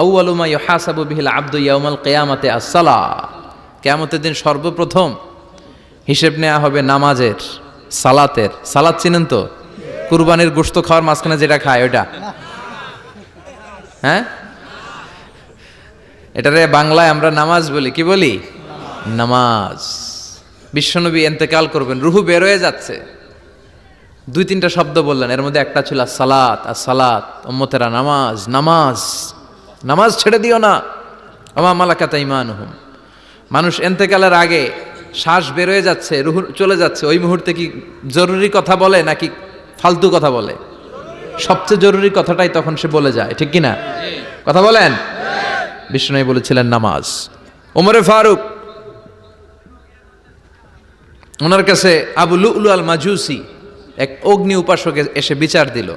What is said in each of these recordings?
আউয়ালু মা ইউহাসাবু বিহিল আবদু ইয়াউমাল কিয়ামাতি আস-সালাহ, কিয়ামতের দিন সর্বপ্রথম হিসেব নেওয়া হবে নামাজের, সালাতের। সালাত চিনেন তো? কুরবানির গোশত খাওয়ার মাঝখানে যেটা খায় ওইটা, হ্যাঁ, এটারে বাংলায় আমরা নামাজ বলি। কি বলি? নামাজ। বিশ্বনবী ইন্তেকাল করবেন, রুহু বের হয়ে যাচ্ছে, 2-3টা শব্দ বললেন, এর মধ্যে একটা ছিল সালাত। আর সালাত, উম্মতেরা নামাজ, নামাজ, নামাজ ছেড়ে দিও না। ওমা মালাকাত আইমানুহুম। মানুষ ইন্তেকালের আগে শ্বাস বের হয়ে যাচ্ছে, রুহু চলে যাচ্ছে, ওই মুহূর্তে কি জরুরি কথা বলে নাকি ফালতু কথা বলে? সবচেয়ে জরুরি কথাটাই তখন সে বলে যায়, ঠিক কিনা? কথা বলেন। বিষ্ণু বলেছিলেন নামাজ। ওমরে ফারুক, ওনার কাছে আবু লুলু আল মাজুসি, এক অগ্নি উপাসক এসে বিচার দিল,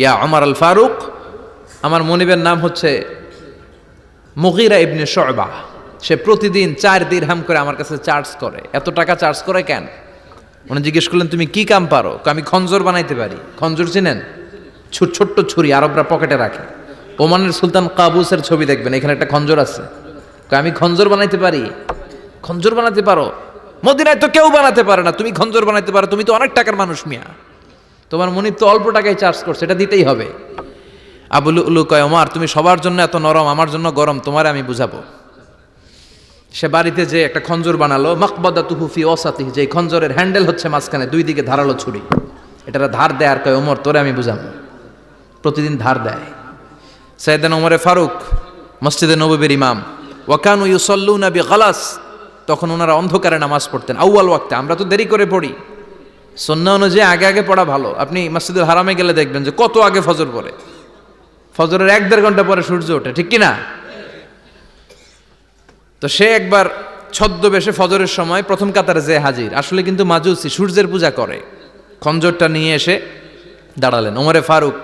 ইয়া ওমর আল ফারুক, আমার মনিবের নাম হচ্ছে মুগীরা ইবনে শুবা, সে প্রতিদিন 4 দিরহাম করে আমার কাছে চার্জ করে। এত টাকা চার্জ করে কেন? উনি জিজ্ঞেস করলেন, তুমি কি কাম পারো? আমি খঞ্জর বানাইতে পারি। খঞ্জর চিনেন? ছোট্ট ছুরি, আরবরা পকেটে রাখে। ওমানের সুলতান কাবুসের ছবি দেখবেন, এখানে একটা খঞ্জর আছে। আমি খঞ্জর বানাইতে পারি। খঞ্জর বানাতে পারো? মদিনায় তো কেউ বানাতে পারে না, তুমি খঞ্জর বানাইতে পারো? তুমি তো অনেক টাকার মানুষ মিয়া, তোমার মনিব তো অল্প টাকায় চার্জ করছে, এটা দিতেই হবে। আবু লুলু কয়, ওমর তুমি সবার জন্য এত নরম, আমার জন্য গরম, তোমারে আমি বুঝাবো। সে বাড়িতে যে একটা খঞ্জর বানালো, মাকবাদাতুহু ফি ওয়াসাতিহি, যে খঞ্জরের হ্যান্ডেল হচ্ছে মাঝখানে, 2 দিকে ধারালো ছুরি, এটারা ধার দেয়। আর কয়, ওমর তোরে আমি বুঝাবো। প্রতিদিন ধার দেয়। সাইয়েদনা ওমরে ফারুক মসজিদে নববীর ইমাম, ওয়াকানু ইউসাল্লুনা বিগালাস, তখন ওনারা অন্ধকারে নামাজ পড়তেন আউয়াল ওয়াক্তে। আমরা তো দেরি করে পড়ি, সুন্নাহ অনুযায়ী আগে আগে পড়া ভালো। আপনি মসজিদুল হারামে গেলে দেখবেন যে কত আগে ফজর পড়ে, ফজরের 1-1.5 ঘন্টা পরে সূর্য ওঠে, ঠিক কিনা? তো সে একবার ছদ্মবেশে ফজরের সময় প্রথম কাতারে যে হাজির, আসলে কিন্তু মাজুসি, সূর্যের পূজা করে। খঞ্জরটা নিয়ে এসে দাঁড়ালেন। ওমরে ফারুক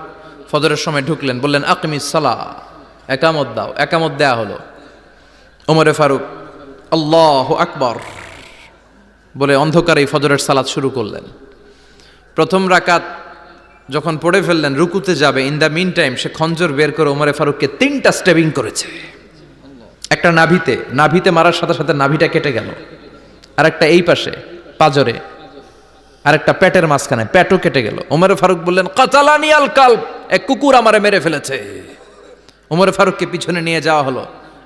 ফজরের সময় ঢুকলেন, বললেন আকিমিস সালাহ, একামত দাও। একামত দেয়া হলো। ওমরে ফারুক আল্লাহু আকবার বলে অন্ধকারেই ফজরের সালাত শুরু করলেন। প্রথম রাকাত যখন পড়ে ফেললেন, রুকুতে যাবে, ইন দ্য মিন টাইম সে খঞ্জর বের করে ওমরে ফারুককে 3টা স্টেবিং করেছে। একটা নাভিতে মারার সাথে সাথে নাভিটা কেটে গেল, আর একটা এই পাশে পাজরে, আর একটা পেটের মাঝখানে, পেটও কেটে গেল। ওমরে ফারুক বললেন, কাতালানি আল কালব, এক কুকুর আমারে মেরে ফেলেছে। ওমরে ফারুককে পিছনে নিয়ে যাওয়া হলো।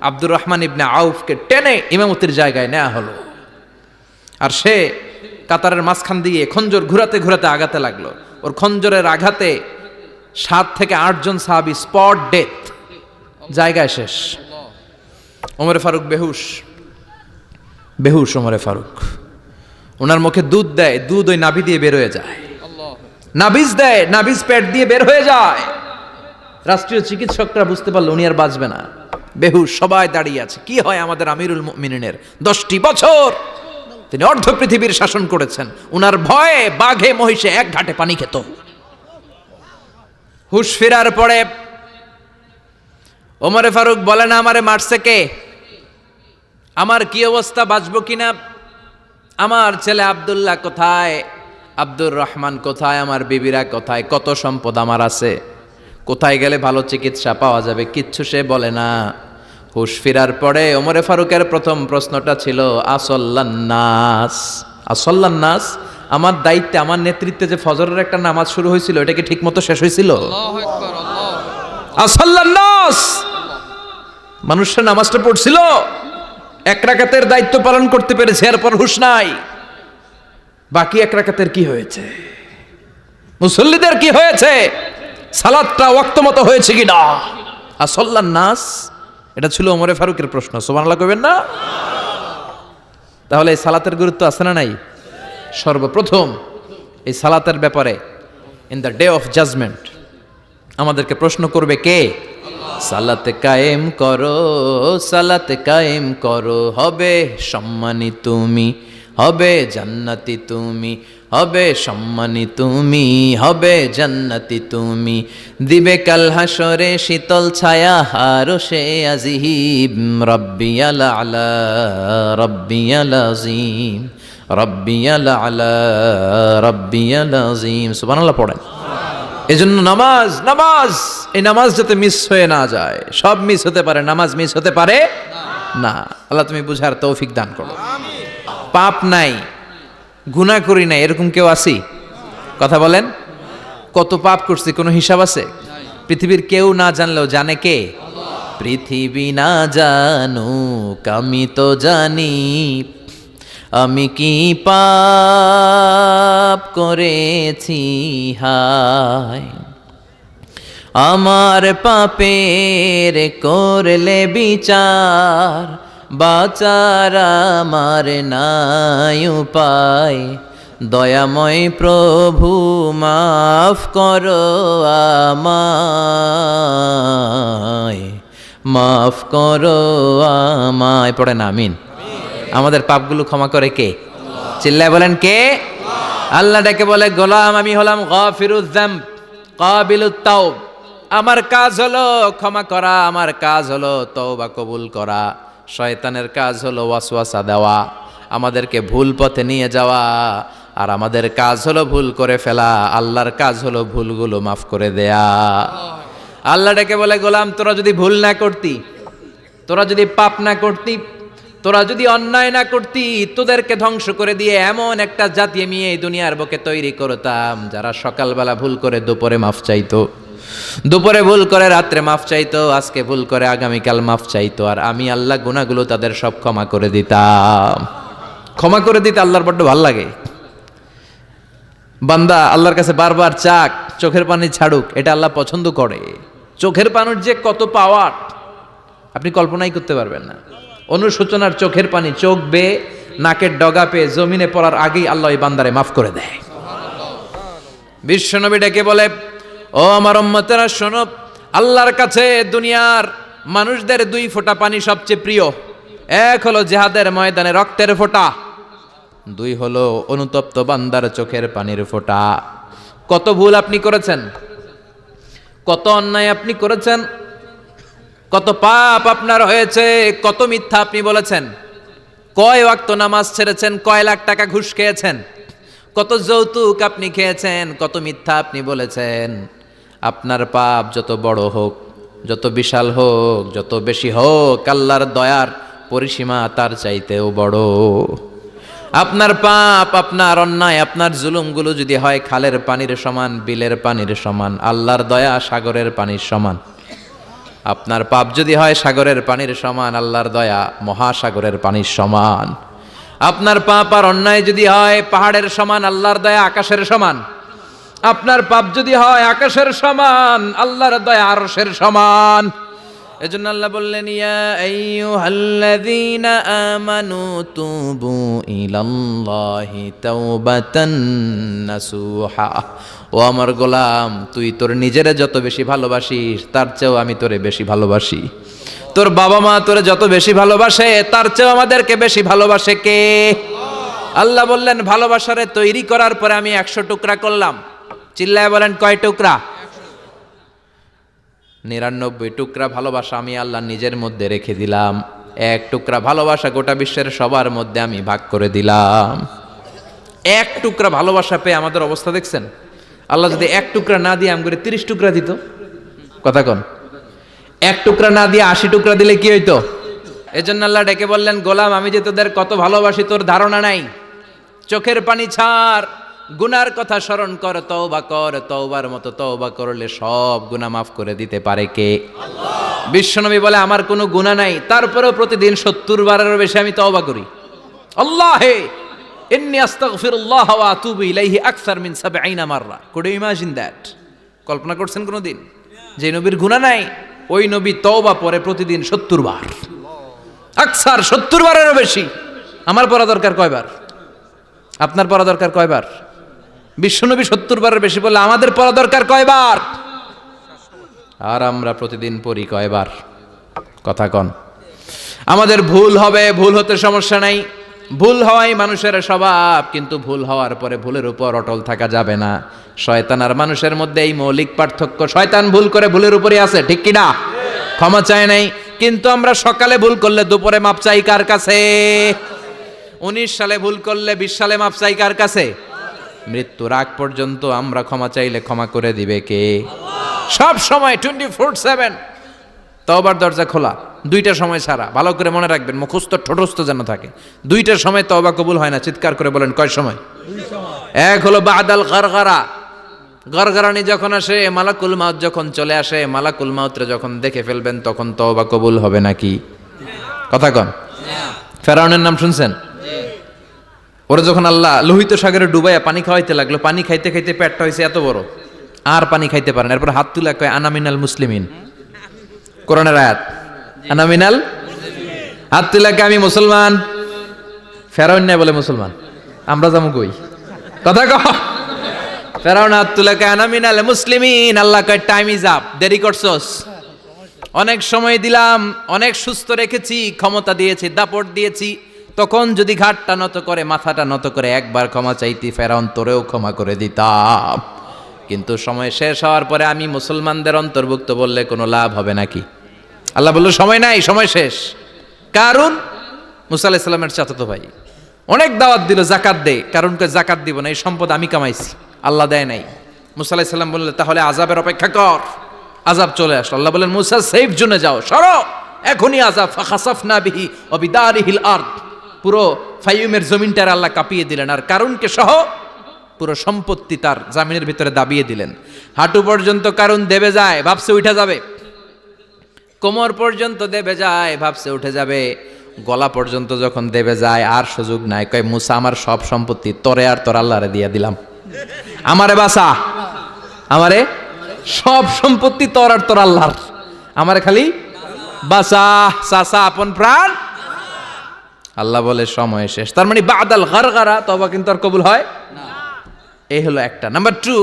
আব্দুর রহমান ইবনে আউফকে টেনে ইমামতির জায়গায় নেওয়া হলো। আর সে কাতারের মাঝখান দিয়ে খঞ্জর ঘুরাতে ঘুরাতে আগাতে লাগলো। ওর খঞ্জরের আঘাতে 7 থেকে 8 জন সাহাবী স্পট ডেথ, জায়গায় শেষ। ওমরে ফারুক বেহুশ। ওমরে ফারুক, ওনার মুখে দুধ দেয়, দুধ ওই নাভি দিয়ে বের হয়ে যায়। নাভিজ দেয়, নাভিজ পেট দিয়ে বের হয়ে যায়। রাষ্ট্রীয় চিকিৎসকরা বুঝতে পারলো উনি আর বাঁচবে না, বেহুশ। সবাই দাঁড়িয়ে আছে। কি হয় আমাদের আমিরুল মুমিনিনের? 10টি বছর তিনি অর্ধ পৃথিবীর শাসন করেছেন। উনার ভয়ে বাঘে মহিষে এক ঘাটে পানি খেত। হুশ ফেরার পরে ওমরে ফারুক বলেন, আমারে মারছে কে? আমার কি অবস্থা, বাঁচবো কিনা? আমার ছেলে আব্দুল্লাহ কোথায়? আব্দুর রহমান কোথায়? আমার বিবিরা কোথায়? কত সম্পদ আমার আছে, কোথায় গেলে ভালো চিকিৎসা পাওয়া যাবে? কিচ্ছু সে বলে না। হুশ ফিরার পরে ওমরে ফারুকের প্রথম প্রশ্নটা ছিল, আসল্লান্নাস, আসল্লান্নাস, আমার দায়িত্বে, আমার নেতৃত্বে যে ফজরের একটা নামাজ শুরু হয়েছিল, এটা কি ঠিক মতো শেষ হয়েছিল? আসল্লান্নাস, মানুষের নামাজটা পড়ছিল, 1 রাকাতের দায়িত্ব পালন করতে পেরেছে, এরপর হুশ নাই। বাকি 1 রাকাতের কি হয়েছে? মুসল্লিদের কি হয়েছে? সালাতটা ওয়াক্ত মতো হয়েছে কিনা? আসল্লান্নাস, এটা ছিল ওমরে ফারুকের প্রশ্ন। সুবহানাল্লাহ কইবেন না? তাহলে এই সালাতের গুরুত্ব আছে না নাই? সর্বপ্রথম এই সালাতের ব্যাপারে in the day of judgement আমাদেরকে প্রশ্ন করবে কে? সালাতে কায়েম করো, সালাতে কায়েম করো, হবে সম্মানী তুমি, হবে জান্নাতি তুমি, হবে সম্মানী তুমি, হবে জান্নাতি তুমি, দিবে কাল হাসরে শীতল ছায়া আরশে আজিম, রব্বিয়াল আলা রব্বিয়াল আযীম, রব্বিয়াল আলা রব্বিয়াল আযীম। সুবহানাল্লাহ পড়েন। এজন্য নামাজ নামাজ, এই নামাজ যাতে মিস হয়ে না যায়। সব মিস হতে পারে, নামাজ মিস হতে পারে না। আল্লাহ তুমি বুঝার তৌফিক দান করো। পাপ নাই, গুনাহ করি নাই, এরকম কেউ আছি? কথা বলেন। কত পাপ করছি কোনো হিসাব আছে? পৃথিবীর কেউ না জানলেও জানে কে? পৃথিবী না জানুক আমি তো জানি, আমি কি পাপ করেছি হায়। আমার পাপের করলে বিচার, বাঁচার আমার নাই উপায়। দয়াময় প্রভু মাফ করো আমায়, মাফ করো আমায়। পড়েন আমিন। আমাদের পাপগুলো ক্ষমা করে কে? চিল্লায় বলেন কে? আল্লাহ ডেকে বলে, গোলাম আমি হলাম গাফিরুয যামব কাবিলুত তাওব। আমার কাজ হলো ক্ষমা করা, আমার কাজ হলো তওবা কবুল করা। শয়তানের কাজ হলো ওয়াসওয়াসা দেওয়া, আমাদেরকে ভুল পথে নিয়ে যাওয়া। আর আমাদের কাজ হলো ভুল করে ফেলা, আল্লাহর কাজ হলো ভুলগুলো মাফ করে দেয়া। আল্লাহ ডেকে বলে, গোলাম তোরা যদি ভুল না করতি, তোরা যদি পাপ না করতি, তোরা যদি অন্যায় না করতি, তোদেরকে ধ্বংস করে দিয়ে এমন একটা জাতি আমি এই দুনিয়ার বুকে তৈরি করতাম যারা সকালবেলা ভুল করে দুপুরে মাফ চাইতো, দুপুরে ভুল করে রাত্রে মাফ চাইতো, আজকে ভুল করে আগামীকাল মাফ চাইতো। আর আমি আল্লাহ গুনাহগুলো তাদের সব ক্ষমা করে দিতাম। ক্ষমা করে দিতে আল্লাহর বড্ড ভালো লাগে। বান্দা আল্লাহর কাছে বারবার চাক, চোখের পানি ছাড়ুক, এটা আল্লাহ পছন্দ করে। চোখের পানির যে কত পাওয়ার আপনি কল্পনাই করতে পারবেন না। অনুশোচনার চোখের পানি চোখ বেয়ে নাকের ডগা পেয়ে জমিনে পড়ার আগেই আল্লাহ এই বান্দারে মাফ করে দেয়। বিশ্বনবী ডেকে বলে, ও আমার উম্মতেরা শোনো, আল্লাহর কাছে দুনিয়ার মানুষদের দুই ফোঁটা পানি সবচেয়ে প্রিয়। এক হলো জিহাদের ময়দানে রক্তের ফোঁটা, দুই হলো অনুতপ্ত বান্দার চোখের পানির ফোঁটা। কত ভুল আপনি করেছেন, কত অন্যায় আপনি করেছেন, কত পাপ আপনার হয়েছে, কত মিথ্যা আপনি বলেছেন, কয় ওয়াক্ত নামাজ ছেড়েছেন, কয় লাখ টাকা ঘুষ খেয়েছেন, কত যৌতুক আপনি খেয়েছেন, কত মিথ্যা আপনি বলেছেন। আপনার পাপ যত বড় হোক, যত বিশাল হোক, যত বেশি হোক, আল্লাহর দয়ার পরিসীমা তার চাইতেও বড়। আপনার পাপ, আপনার অন্যায়, আপনার জুলুমগুলো যদি হয় খালের পানির সমান, বিলের পানির সমান, আল্লাহর দয়া সাগরের পানির সমান। আপনার পাপ যদি হয় সাগরের পানির সমান, আল্লাহর দয়া মহাসাগরের পানির সমান। আপনার পাপ আর অন্যায় যদি হয় পাহাড়ের সমান, আল্লাহর দয়া আকাশের সমান। আপনার পাপ যদি হয় আকাশের সমান, আল্লাহর দয়া আরশের সমান। এজন্য আল্লাহ বললেন, ইয়া আইয়ুহাল্লাযীনা আমানু তুবু ইলাল্লাহি তাওবাতান নাসুহা। ও আমার গোলাম, তুই তোর নিজেরে যত বেশি ভালোবাসিস তার চেয়েও আমি তোরে বেশি ভালোবাসি। তোর বাবা মা তোরে যত বেশি ভালোবাসে তার চেয়েও আমাদেরকে বেশি ভালোবাসে কে? আল্লাহ বললেন, ভালোবাসারে তৈরি করার পরে আমি 100 টুকরা করলাম। চিল্লায় বলেন কয় টুকরা? 99 টুকরা ভালোবাসা আমি আল্লাহ নিজের মধ্যে রেখে দিলাম। 1 টুকরা ভালোবাসা গোটা বিশ্বের সবার মধ্যে আমি ভাগ করে দিলাম। 1 টুকরা ভালোবাসা পেয়ে আমাদের অবস্থা দেখছেন? আল্লাহ যদি 1 টুকরা না দিয়ে আমগরে 30 টুকরা দিত, কথা কন, 1 টুকরা না দিয়ে 80 টুকরা দিলে কি হইতো? এজন্য আল্লাহ ডেকে বললেন, গোলাম আমি যে তোদের কত ভালোবাসি তোর ধারণা নাই। চোখের পানি ছাড়, গুনার কথা স্মরণ কর, তওবা কর। তওবার মতো তওবা করলে সব গুনাহ মাফ করে দিতে পারে কে? আল্লাহ। বিশ্বনবী বলে, আমার কোনো গুনাহ নাই, তারপরেও প্রতিদিন 70 বারেরও বেশি আমি তওবা করি। আল্লাহে ইন্নী আস্তাগফিরুল্লাহ ওয়া আতুবু ইলাইহি আকসার মিন 70 মাররা। Could you imagine that? কল্পনা করছেন কোনোদিন যে নবীর গুনাহ নাই, ওই নবী তওবা পড়ে প্রতিদিন 70 বার, আকসার 70 বারেরও বেশি। আমার পড়া দরকার কয়বার? আপনার পড়া দরকার কয়বার? বিশ্বনবী 70 বারের বেশি বললে আমাদের পড়া দরকার কয়বার? আর আমরা প্রতিদিন পড়ি কয়বার? কথা কন। আমাদের ভুল হবে, ভুল হতে সমস্যা নাই, ভুল হওয়াই মানুষের স্বভাব, কিন্তু ভুল হওয়ার পরে ভুলের উপর অটল থাকা যাবে না। শয়তান আর মানুষের মধ্যে এই মৌলিক পার্থক্য। শয়তান ভুল করে ভুলের উপরই আছে, ঠিক কি না? ক্ষমা চায় নাই, কিন্তু আমরা সকালে ভুল করলে দুপুরে মাপ চাই কার কাছে? 19 সালে ভুল করলে 20 সালে মাপ চাই কার কাছে? মৃত্যুর আগ পর্যন্ত আমরা ক্ষমা চাইলে ক্ষমা করে দিবে কে? সব সময় 24/7 তওবার দরজা খোলা, দুইটা সময় ছাড়া। ভালো করে মনে রাখবেন, মুখস্থ ঠোঁটস্থ যেন থাকে। দুইটার সময় তওবা কবুল হয় না, চিৎকার করে বলেন কয় সময়? এক হলো বাদাল গারগারা, গরগরানি যখন আসে, মালাকুল মাউত যখন চলে আসে, মালাকুল মাউতরে যখন দেখে ফেলবেন তখন তওবা কবুল হবে নাকি? কথা কন। ফেরাউনের নাম শুনছেন? ওরা যখন আল্লাহ লোহিত সাগরে ডুবাইয়া পানি খাওয়াইতে লাগলো, পানি খাইতে খাইতে পেটটা হয়েছে এত বড়, আর পানি খাইতে পারেন। এরপর হাত তুলে কয় আনা মিনাল মুসলিমিন, কোরআনের আয়াত, আনা মিনাল, হাত তুলে কয় আমি মুসলমান। ফেরাউন নাই বলে মুসলমান, আমরা যাবো কই? কথা কহ। ফেরাউন হাত তুলে কয় আনা মিনাল মুসলিমিন। আল্লাহ কয় টাইম ইজ আপ, দেরি করছস, অনেক সময় দিলাম, অনেক সুস্থ রেখেছি, ক্ষমতা দিয়েছি, দাপট দিয়েছি, তখন যদি ঘাটটা নত করে, মাথাটা নত করে একবার ক্ষমা চাইতি, ফেরাউন তোরেও ক্ষমা করে দিতাম। কিন্তু সময় শেষ হওয়ার পরে আমি মুসলমানদের অন্তর্ভুক্ত বললে কোনো লাভ হবে নাকি? আল্লাহ বলল সময় নাই, সময় শেষ। কারণ মুসা আলাইহিস সালামের চাচাতো ভাই অনেক দাওয়াত দিল, জাকাত দে, কারণকে জাকাত দিব না, এই সম্পদ আমি কামাইছি, আল্লাহ দেয় নাই। মুসা আলাইহিস সালাম বললেন তাহলে আযাবের অপেক্ষা কর। আযাব চলে আসলো, আল্লাহ বলেন মুসা সেফ জোনে যাও, সরো, এখনই আযাব। ফাখাসাফনা বিহি ওয়া বিদারিহিল আরদ, পুরো ফাইয়ুমের জমিনটার আল্লাহ কাঁপিয়ে দিলেন, আর কারুনকে সহ পুরো সম্পত্তি তার জামিনের ভিতরে দাবিয়ে দিলেন। হাঁটু পর্যন্ত কারুন দেবে যায়, ভাবছে উঠে যাবে, কোমর পর্যন্ত দেবে যায়, ভাবছে উঠে যাবে, গলা পর্যন্ত যখন দেবে যায় আর সুযোগ নাই। কয় মুসা আমার সব সম্পত্তি তোরে আর তোর আল্লাহরে দিয়ে দিলাম, আমারে বাঁচা, আমারে সব সম্পত্তি তোর আর তোর আল্লাহর, আমারে খালি বাঁচা, চাচা আপন প্রাণ। আল্লাহ বলে সময় শেষ। তার মানে বাদাল গারগারা, তওবা কিন্তু আর কবুল হয় না। এই হলো একটা। নাম্বার 2,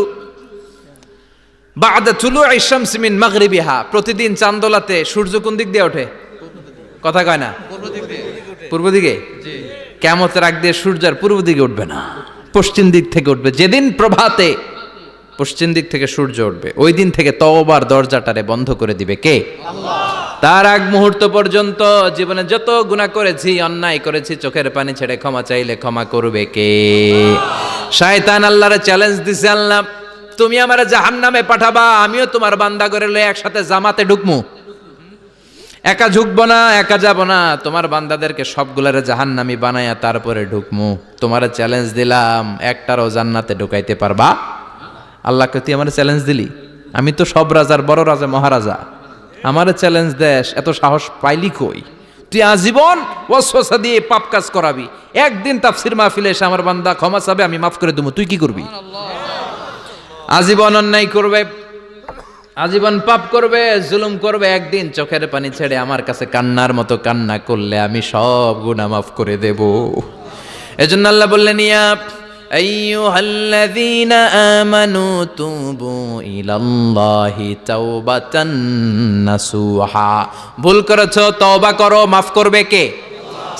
বাদা তুলুই শামসি মিন মাগরিবিহা, প্রতিদিন চাঁদোলাতে সূর্য কোন দিক দিয়ে ওঠে? কথা কয় না? পূর্ব দিকে। কিয়ামতের আগ দিয়ে সূর্য আর পূর্ব দিকে উঠবে না, পশ্চিম দিক থেকে উঠবে। যেদিন প্রভাতে পশ্চিম দিক থেকে সূর্য উঠবে, ওই দিন থেকে তওবার দরজাটারে বন্ধ করে দিবে কে? আল্লাহ। তার আগ মুহূর্ত পর্যন্ত জীবনে যত গুনাহ করেছি, অন্যায় করেছি, চোখের পানি ছেড়ে ক্ষমা চাইলে ক্ষমা করবে কে? শয়তান আল্লাহরে চ্যালেঞ্জ দিছে, আল্লাহ তুমি আমারে জাহান্নামে পাঠাবা, আমিও তোমার বান্দা করে লয়ে একসাথে জামাতে ঢুকমু, একা ঝুঁকবো না, একা যাব না, তোমার বান্দাদেরকে সবগুলারে জাহান্নামী বানায়া তারপরে ঢুকমু। তোমারে চ্যালেঞ্জ দিলাম, একটারও জান্নাতে ঢুকাইতে পারবা? আল্লাহকে তুই আমার চ্যালেঞ্জ দিলি, আমি তো সব রাজার বড় রাজা, মহারাজা, আমারে চ্যালেঞ্জ দেশ, এত সাহস পাইলি কই? তুই আজীবন ওয়াসওয়াসা দিয়ে পাপ কাজ করাবি, একদিন তাফসীর মাহফিলে এসে আমার বান্দা ক্ষমা চাবে, আমি মাফ করে দেবো, তুই কি করবি? আজীবন অন্যায় করবে, আজীবন পাপ করবে, জুলুম করবে, একদিন চোখের পানি ছেড়ে আমার কাছে কান্নার মতো কান্না করলে আমি সব গুনাহ মাফ করে দেব। এজন্য আল্লাহ বললেন ইয়া আইয়ুহাল্লাযীনা আমানু তুবু ইলাল্লাহি তাওবাতান নাসুহা, ভুল করেছো তওবা করো, মাফ করবে কে?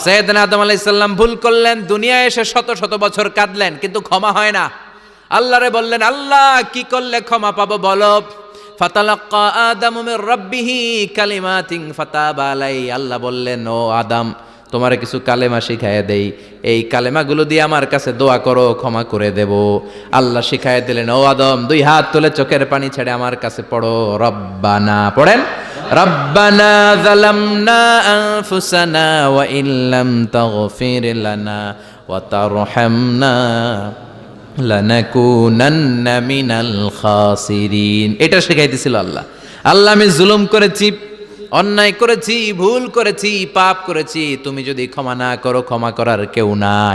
সাইয়েদনা আদম আলাইহিস সালাম ভুল করলেন, দুনিয়ায় এসে শত শত বছর কাঁদলেন, কিন্তু ক্ষমা হয় না। আল্লাহরে বললেন আল্লাহ কি করলে ক্ষমা পাবো বলো? ফাতালাক্কা আদামু মির রাব্বিহি কালিমাতিন ফাতাবা আলাই, আল্লাহ বললেন ও আদম তোমারে কিছু কালেমা শিখাইয়া দেই, এই কালেমাগুলো দিয়ে আমার কাছে দোয়া করো, ক্ষমা করে দেব। আল্লাহ শিখাইয়া দিলেন ও আদম দুই হাত তুলে চোখের পানি ছেড়ে আমার কাছে পড়ো, রব্বানা, পড়েন রব্বানা যালামনা আনফুসানা ওয়া ইল্লাম তাগফির লানা ওয়া তারহামনা লানাকুনান্না মিনাল খাসিরিন। এটা শিখাইতেছিল আল্লাহ। আল্লাহ আমি জুলুম করেছি, অন্যায় করেছি, ভুল করেছি, পাপ করেছি, তুমি যদি ক্ষমা না করো ক্ষমা করার কেউ নাই।